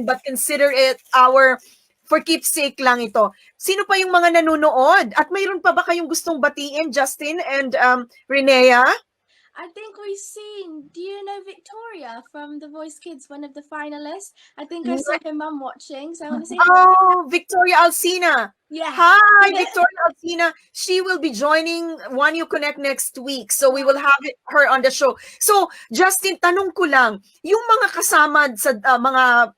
but consider it our for keepsake lang ito. Sino pa yung mga nanonood? At mayroon pa ba kayong gustong batiin, Justin and Renea? I think we've seen, do you know Victoria from The Voice Kids, one of the finalists? I think I saw her mum watching, so I want to say Oh, Victoria Alcina. yes. Hi, Victoria Alcina. She will be joining One You Connect next week. So we will have her on the show. So, Justin, tanong ko lang, yung mga kasama sa mga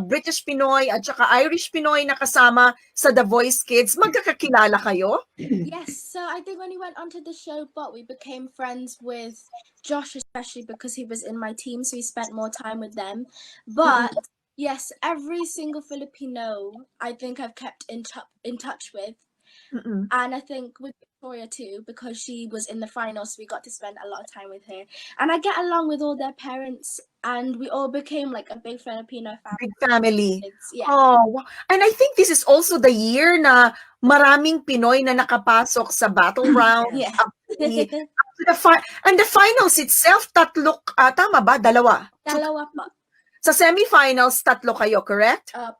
British Pinoy at saka Irish Pinoy na kasama sa The Voice Kids, magkakakilala kayo? Yes, so I think when we went onto the show, but we became friends with Josh, especially because he was in my team, so we spent more time with them. But yes, every single Filipino I think I've kept in touch with. And I think with Victoria too, because she was in the finals, so we got to spend a lot of time with her. And I get along with all their parents, and we all became like a big Filipino family. Big family. Yeah. Oh, and I think this is also the year na maraming Pinoy na nakapasok sa battle round. Yeah. And the finals itself, tatlo, tama ba? Dalawa? Dalawa pa. Sa semifinals, tatlo kayo, correct? Pa.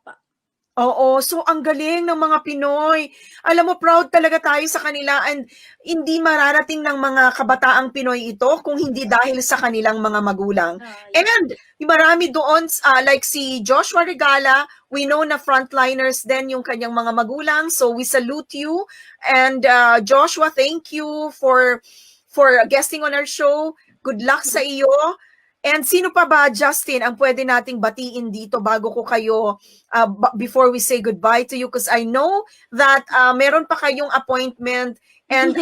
Oo, so ang galing ng mga Pinoy. Alam mo, proud talaga tayo sa kanila and hindi mararating ng mga kabataang Pinoy ito kung hindi dahil sa kanilang mga magulang. And marami doon, like si Joshua Regala, we know na frontliners din yung kanyang mga magulang. So we salute you. And Joshua, thank you for guesting on our show. Good luck sa iyo. And sino pa ba, Justin, ang pwede nating batiin dito bago ko kayo, before we say goodbye to you? Because I know that meron pa kayong appointment and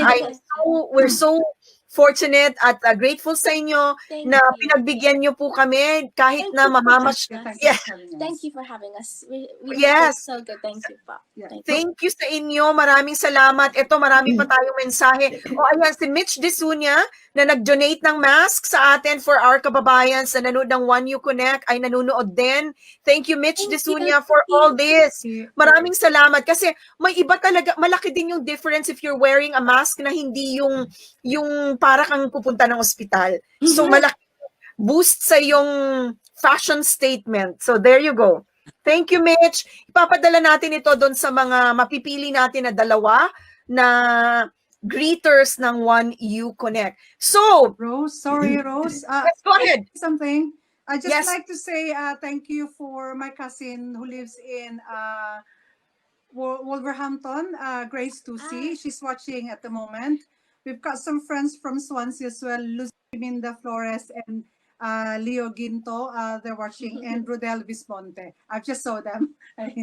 we're so fortunate at grateful sa inyo na pinagbigyan nyo po kami kahit na mamamash. Thank you for having us. We yes. So good. Thank you pa. Thank you sa inyo. Maraming salamat. Ito, marami pa tayong mensahe. Ayan, si Mitch Disunya na nag-donate ng mask sa atin for our kababayan sa nanood ng One You Connect ay nanonood din. Thank you, Mitch Disunya, for all this. Maraming salamat kasi may iba talaga, malaki din yung difference if you're wearing a mask na hindi yung para kang pupunta ng ospital. So malaki boost sa yung fashion statement. So there you go. Thank you, Mitch. Ipapadala natin ito doon sa mga mapipili natin na dalawa na greeters ng One You Connect. So, Rose, sorry, Rose. Let's go ahead. Something. I just like to say thank you for my cousin who lives in Wolverhampton, Grace Tusi. She's watching at the moment. We've got some friends from Swansea as well, Lucinda Flores and Leo Ginto, they're watching, and Rodel Visponte. I've just saw them.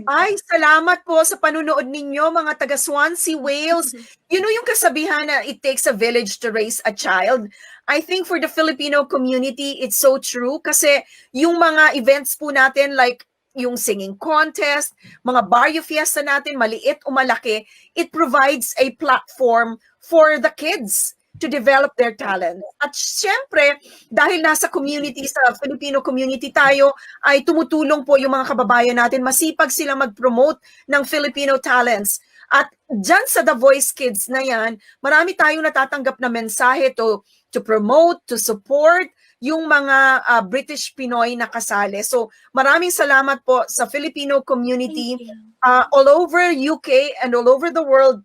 Ay, salamat po sa panunood ninyo, mga taga Swansea, Wales. You know yung kasabihan na it takes a village to raise a child. I think for the Filipino community, it's so true kasi yung mga events po natin like yung singing contest, mga barrio fiesta natin, maliit o malaki, it provides a platform for the kids to develop their talent. At syempre, dahil nasa community, sa Filipino community tayo, ay tumutulong po yung mga kababayan natin. Masipag silang mag-promote ng Filipino talents. At dyan sa The Voice Kids na yan, marami tayong natatanggap na mensahe to promote, to support yung mga British Pinoy na kasali. So maraming salamat po sa Filipino community all over UK and all over the world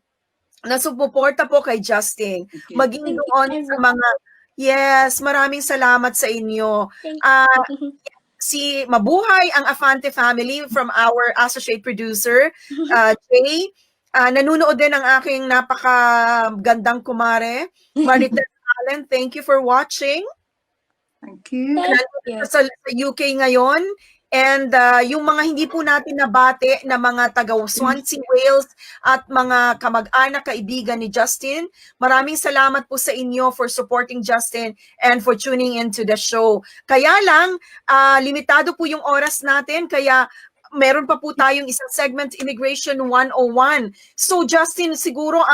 na sumuporta po kay Justin. Maging doon sa mga, maraming salamat sa inyo. Si Mabuhay ang Afante family from our associate producer, Jay. Nanunood din ang aking napakagandang kumare, Marites Allen. Thank you for watching. Thank you. Sa UK ngayon. And yung mga hindi po natin nabati na mga taga Swansea, Wales at mga kamag-anak, kaibigan ni Justin, maraming salamat po sa inyo for supporting Justin and for tuning into the show. Kaya lang, limitado po yung oras natin, kaya meron pa po tayong isang segment, Immigration 101. So Justin, siguro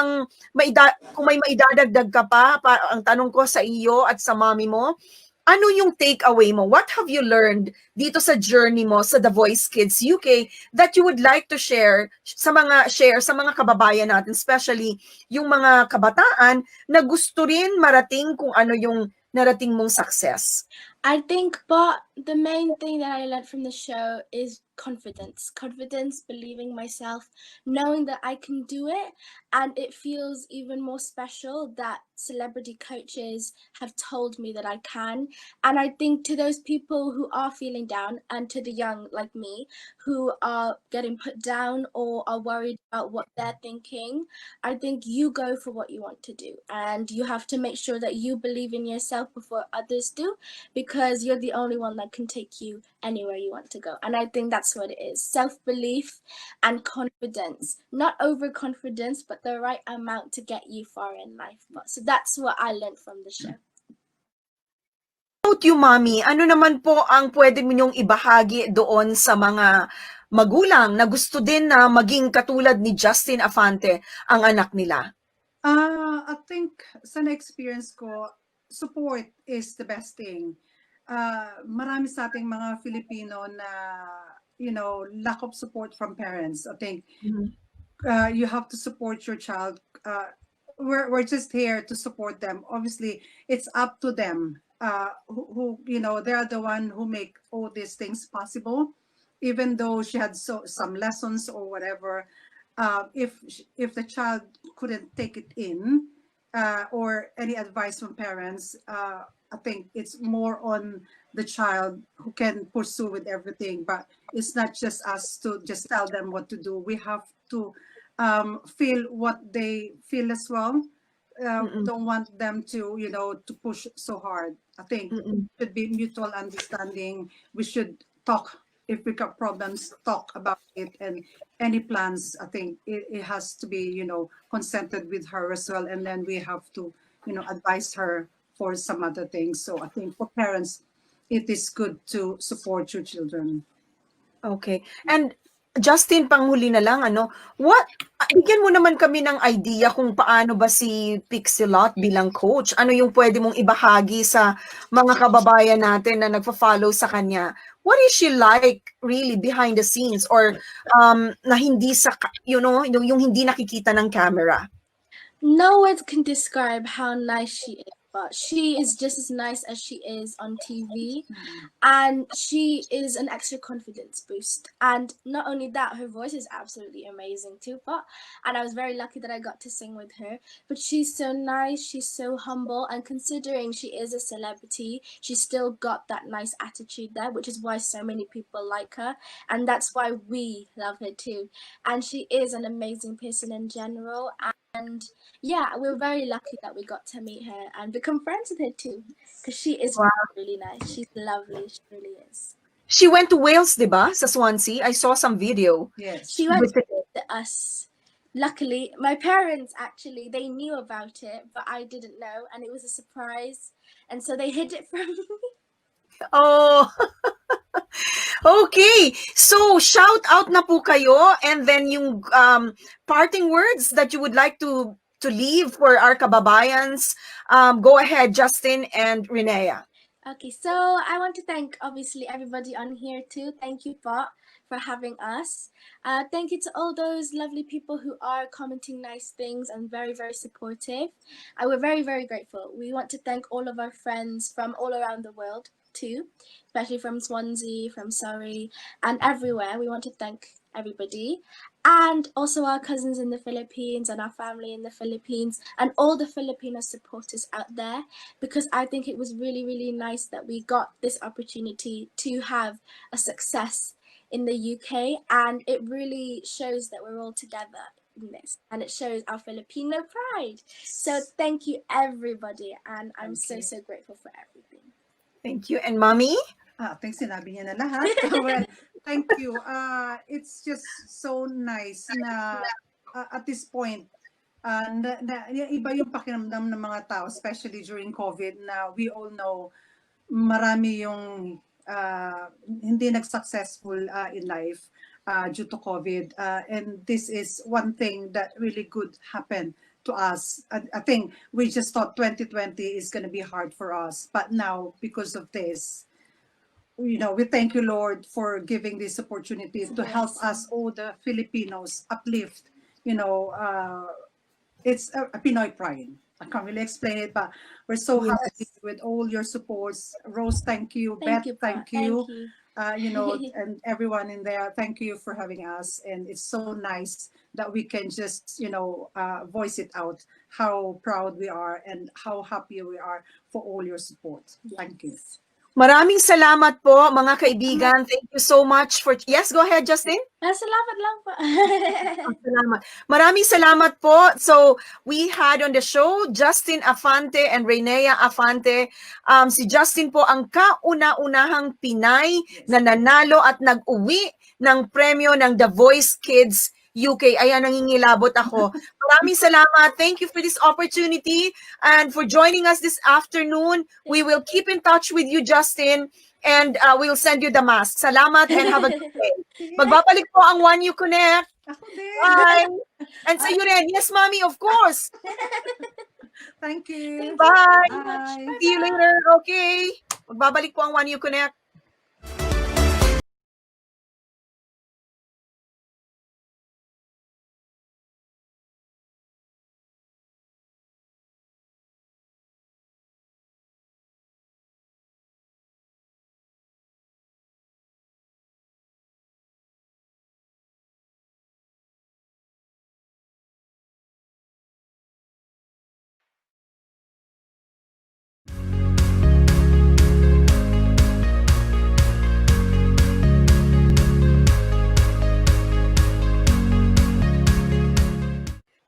kung may maidadagdag ka pa, ang tanong ko sa iyo at sa mami mo, ano yung takeaway mo? What have you learned dito sa journey mo sa The Voice Kids UK that you would like to share sa mga kababayan natin, especially yung mga kabataan na gusto rin marating kung ano yung narating mong success? I think, but the main thing that I learned from the show is confidence. Confidence, believing myself, knowing that I can do it. And it feels even more special that celebrity coaches have told me that I can. And I think to those people who are feeling down and to the young like me who are getting put down or are worried about what they're thinking, I think you go for what you want to do. And you have to make sure that you believe in yourself before others do, because you're the only one that can take you anywhere you want to go. And I think that's what it is: self-belief and confidence. Not overconfidence, but the right amount to get you far in life. So that's what I learned from the show. About you, Mommy, ano naman po ang pwede mo niyong ibahagi doon sa mga magulang na gusto din na maging katulad ni Justin Afante ang anak nila? I think sa na-experience ko, support is the best thing. Marami sa ating mga Filipino na, lack of support from parents. I think you have to support your child. We're just here to support them. Obviously, it's up to them. Who they are the one who make all these things possible. Even though she had some lessons or whatever, if the child couldn't take it in, or any advice from parents, I think it's more on the child who can pursue with everything. But it's not just us to just tell them what to do. We have to feel what they feel as well. Don't want them to to push so hard. I think it should be mutual understanding. We should talk if we got problems, talk about it, and any plans. I think it has to be consented with her as well, and then we have to advise her for some other things. So I think for parents, it is good to support your children. Okay. And Justin, panghuli na lang, bigyan mo naman kami ng idea kung paano ba si Pixelot bilang coach. Ano yung pwede mong ibahagi sa mga kababayan natin na nagfa-follow sa kanya? What is she like really behind the scenes, or na hindi sa, yung hindi nakikita ng camera? No words can describe how nice she is, but she is just as nice as she is on TV. And she is an extra confidence boost. And not only that, her voice is absolutely amazing too. And I was very lucky that I got to sing with her. But she's so nice, she's so humble, and considering she is a celebrity, she's still got that nice attitude there, which is why so many people like her. And that's why we love her too. And she is an amazing person in general. And yeah, we're very lucky that we got to meet her and become friends with her too, because she is really nice. She's lovely. She really is. She went to Wales, di ba? Sa Swansea. I saw some video. Yes. She went to us. Luckily, my parents actually, they knew about it, but I didn't know, and it was a surprise. And so they hid it from me. Oh. Okay. So, shout out na po kayo, and then yung parting words that you would like to leave for our kababayans. Go ahead, Justin and Rinea. Okay, so I want to thank obviously everybody on here too. Thank you, Bot, for having us. Thank you to all those lovely people who are commenting nice things and very, very supportive. We're very, very grateful. We want to thank all of our friends from all around the world too, especially from Swansea, from Surrey, and everywhere. We want to thank everybody, and also our cousins in the Philippines and our family in the Philippines and all the Filipino supporters out there, because I think it was really, really nice that we got this opportunity to have a success in the UK, and it really shows that we're all together in this, and it shows our Filipino pride. So thank you everybody, and I'm so grateful for everything. Thank you. And Mommy? I think sinabi niya na lahat. Well, thank you. It's just so nice na at this point, iba yung pakiramdam ng mga tao, especially during COVID, na we all know marami yung hindi nag-successful in life due to COVID. And this is one thing that really good happened to us. I think we just thought 2020 is going to be hard for us. But now, because of this, we thank you, Lord, for giving this opportunity to help us, all the Filipinos, uplift. It's a Pinoy pride. I can't really explain it, but we're so happy Yes. with all your supports. Rose, thank you. Thank Beth, you, Pa. thank you. Thank you. And everyone in there, thank you for having us. And it's so nice that we can just, voice it out how proud we are and how happy we are for all your support. Thank you. Yes. Maraming salamat po, mga kaibigan. Thank you so much for... Yes, go ahead, Justin. Salamat lang po. Salamat. Maraming salamat po. So, we had on the show Justin Afante and Reynea Afante. Si Justin po ang kauna-unahang Pinay na nanalo at nag-uwi ng premyo ng The Voice Kids UK. Ayan, nangingilabot ako. Maraming salamat. Thank you for this opportunity and for joining us this afternoon. We will keep in touch with you, Justin, and we'll send you the mask. Salamat and have a good day. Magbabalik po ang One You Connect. Ako din. Bye. And sa iyo rin. Yes, Mommy, of course. Thank you. Bye. Bye. See you later. Okay. Magbabalik po ang One You Connect.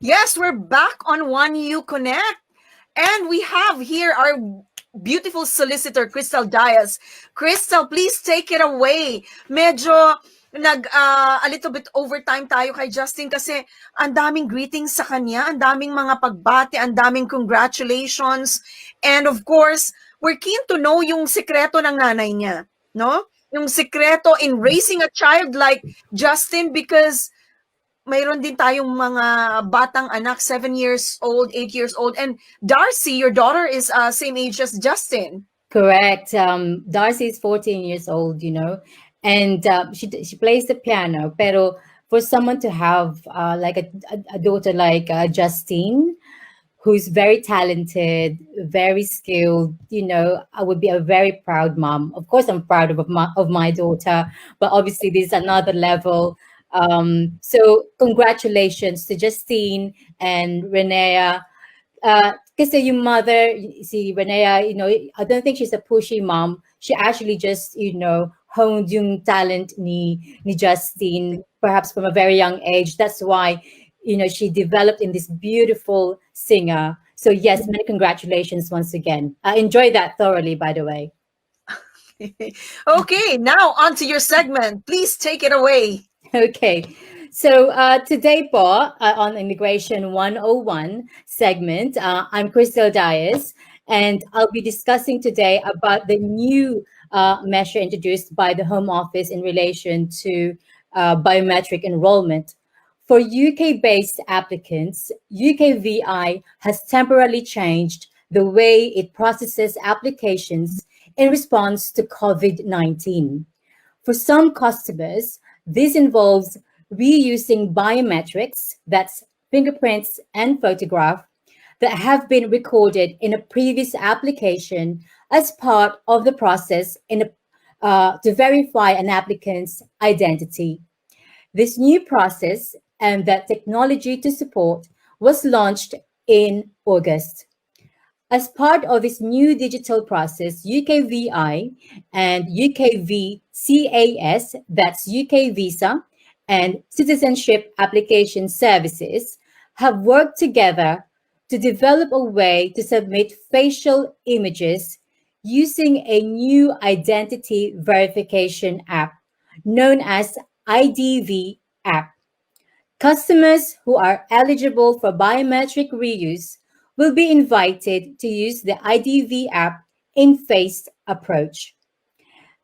Yes, we're back on One You Connect. And we have here our beautiful solicitor, Crystal Diaz. Crystal, please take it away. Medyo a little bit overtime tayo kay Justin kasi ang daming greetings sa kanya, ang daming mga pagbati, ang daming congratulations. And of course, we're keen to know yung sekreto ng nanay niya, no? Yung sekreto in raising a child like Justin because mayroon din tayong mga batang anak, 7 years old, 8 years old. And Darcy, your daughter is same age as Justin. Correct. Darcy is 14 years old, and she plays the piano. Pero for someone to have like a daughter like Justine, who's very talented, very skilled, I would be a very proud mom. Of course, I'm proud of my daughter, but obviously this is another level. So congratulations to Justine and Renea. Kasi yung mother, si Renea, I don't think she's a pushy mom. She actually just, honed yung talent ni Justine, perhaps from a very young age. That's why, she developed in this beautiful singer. So yes, many congratulations once again. I enjoyed that thoroughly, by the way. Okay, now on to your segment. Please take it away. Okay, so today po, on Immigration 101 segment, I'm Crystal Diaz, and I'll be discussing today about the new measure introduced by the Home Office in relation to biometric enrollment. For UK-based applicants, UKVI has temporarily changed the way it processes applications in response to COVID-19. For some customers, this involves reusing biometrics, that's fingerprints and photograph, that have been recorded in a previous application as part of the process to verify an applicant's identity. This new process and that technology to support was launched in August. As part of this new digital process, UKVI and UKVCAS, that's UK Visa and Citizenship Application Services, have worked together to develop a way to submit facial images using a new identity verification app known as IDV app. Customers who are eligible for biometric reuse will be invited to use the IDV app in phased approach.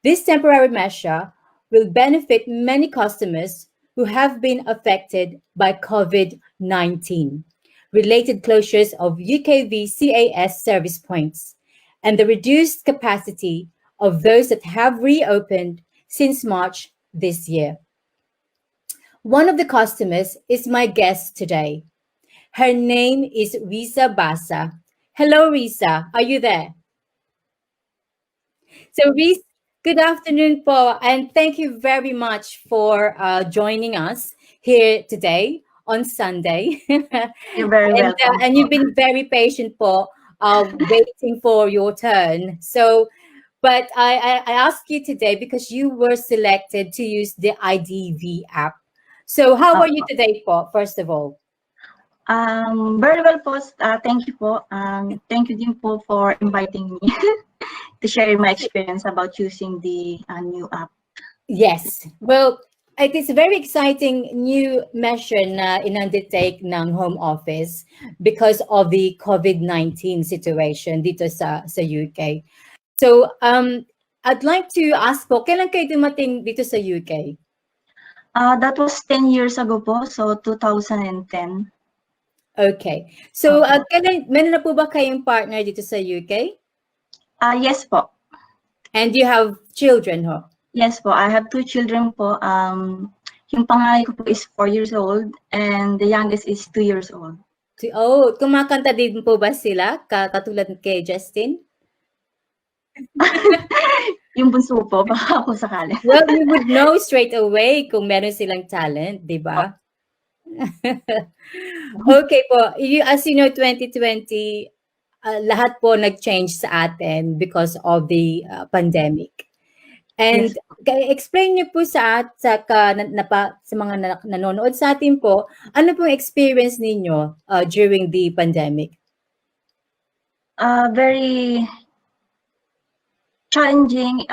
This temporary measure will benefit many customers who have been affected by COVID-19, related closures of UKVCAS service points, and the reduced capacity of those that have reopened since March this year. One of the customers is my guest today. Her name is Risa Basa. Hello, Risa. Are you there? So, Risa, good afternoon po, and thank you very much for joining us here today on Sunday. You're very welcome. And you've been very patient po, waiting for your turn. So, but I asked you today because you were selected to use the IDV app. So, how are you today po, first of all? Very well po. Thank you po. Thank you din po for inviting me to share my experience about using the new app. Yes. Well, it is a very exciting new measure na in-undertake ng Home Office because of the COVID-19 situation dito sa UK. So, I'd like to ask po, kailan kayo dumating dito sa UK? That was 10 years ago po, so 2010. Okay. So, meron na po ba kayong partner dito sa UK? Yes po. And you have children, ho? Yes po. I have 2 children po. Yung panganay ko po is 4 years old and the youngest is 2 years old. Oh, kumakanta din po ba sila? Katulad kay Justin? Yung bunso po, baka po sakali. Well, you would know straight away kung meron silang talent, di ba? Okay po. As you know, 2020, lahat po nag-change sa atin because of the pandemic. And yes, explain niyo po sa mga nanonood sa atin po, ano pong experience ninyo during the pandemic? Very challenging.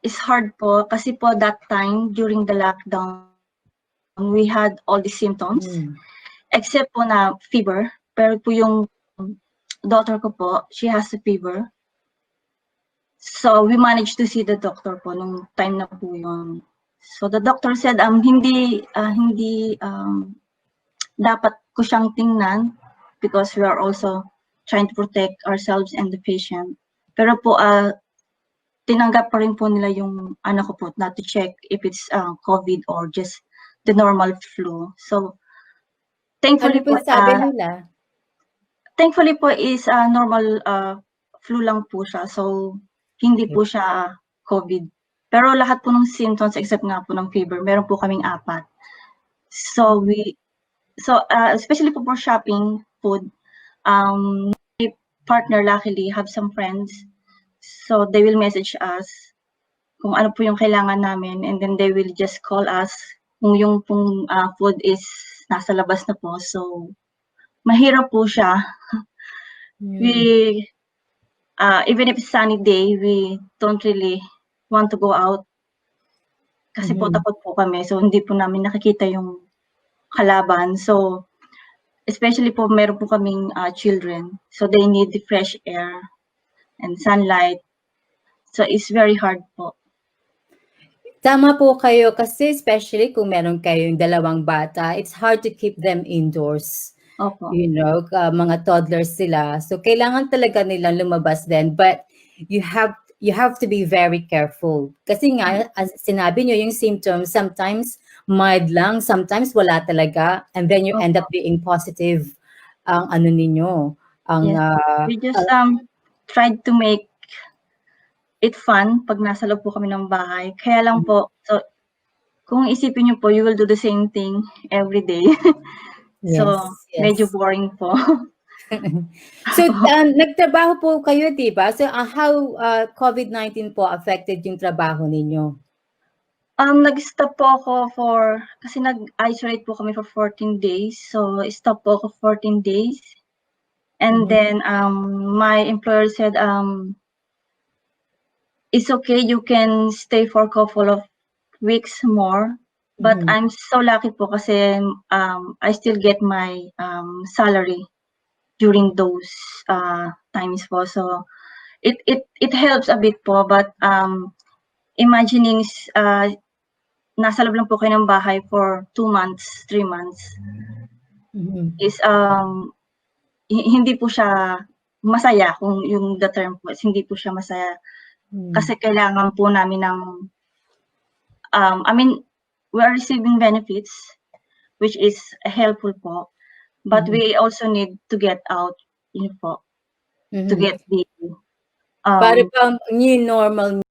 Is hard po kasi po that time during the lockdown, we had all the symptoms except po na fever. Pero po yung daughter ko po, she has a fever. So we managed to see the doctor po nung time na po yun. So the doctor said hindi dapat ko siyang tingnan because we are also trying to protect ourselves and the patient. Pero po tinanggap pa rin po nila yung anak ko po not to check if it's COVID or just the normal flu. So thankfully po sabi nila? Thankfully po is normal flu lang po siya. So hindi po siya COVID. Pero lahat po ng symptoms except nga po ng fever, meron po kaming 4. So especially po for shopping food, my partner luckily have some friends. So they will message us kung ano po yung kailangan namin and then they will just call us kung yung pong food is nasa labas na po. So mahirap po siya. We even if it's sunny day, we don't really want to go out kasi po takot po kami. So hindi po namin nakikita yung kalaban. So especially po meron po kaming children. So they need the fresh air and sunlight. So it's very hard po. Tama po kayo kasi especially kung meron kayong 2 bata, it's hard to keep them indoors. Opo. You know, mga toddlers sila. So kailangan talaga nilang lumabas din, but you have to be very careful. Kasi nga as sinabi niyo yung symptoms sometimes mild lang, sometimes wala talaga, and then you end up being positive ang ano ninyo. We just tried to make it fun pag nasa loob po kami ng bahay. Kaya lang po, so kung isipin niyo po, you will do the same thing every day. So, medyo boring po. So, nagtrabaho po kayo, di ba? So, how COVID-19 po affected yung trabaho ninyo? Nag-stop po ako kasi nag-isolate po kami for 14 days. So, stop po ako 14 days. And then, my employer said, it's okay, you can stay for a couple of weeks more. But I'm so lucky po kasi I still get my salary during those times po. So it helps a bit po, but imagining nasa loob lang po kayo ng bahay for 2 months, 3 months is hindi po siya masaya kung yung the term po, hindi po siya masaya. Kasi kailangan po namin ng we are receiving benefits which is helpful po. But we also need to get out, yun po, to get the Para bang new normal